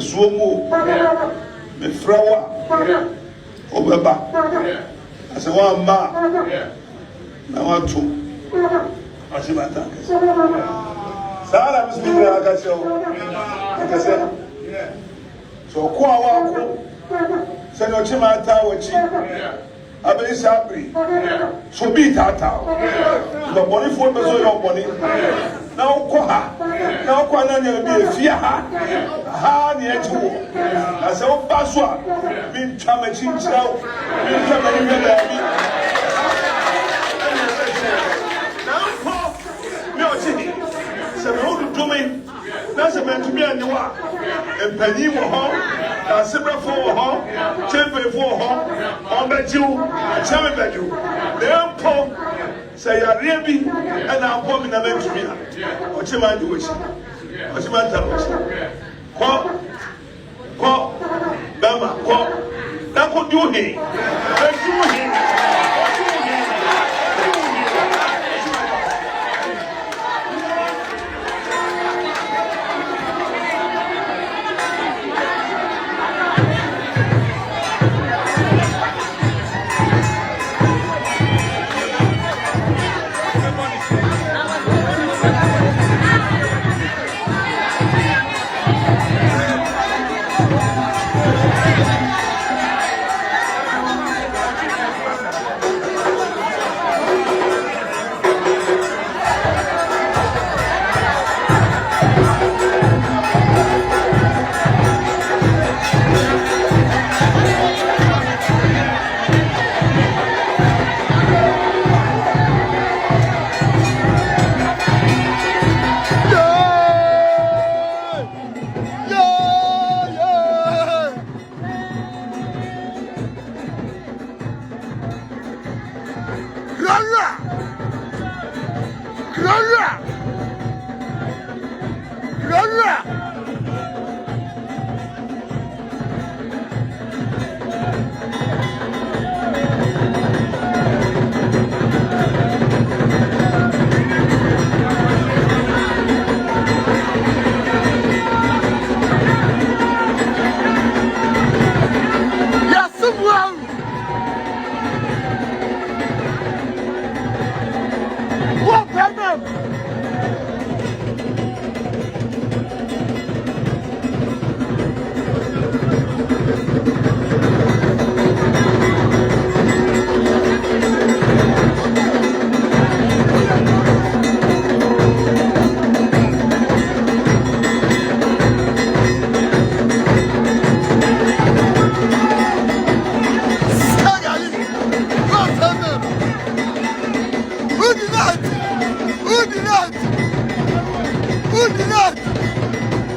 Sumo, me frawa, obeba. I said, one ma, I want to. I see my tank. Sarah, Miss Miller, I got so, Kwa, send your chima tower, Abel Sabri, so be tata. The money for the soil money. Now, Koha, now Kwana be a fear. Ha, near to. I said, oh, Baswa, mean Chamachin Chow, mean Chamachin baby. Now, no, City. So, no, do me. That's a man to be a new one. And Penny will home, a Sibra for home, Chamber for home, on bet you, a chamber bet you. The uncle say, I really, and I'm coming a man to me. What you might do, what you might tell us. Quo, Bama, quo, that could do him. Let's do him.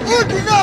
Who did not?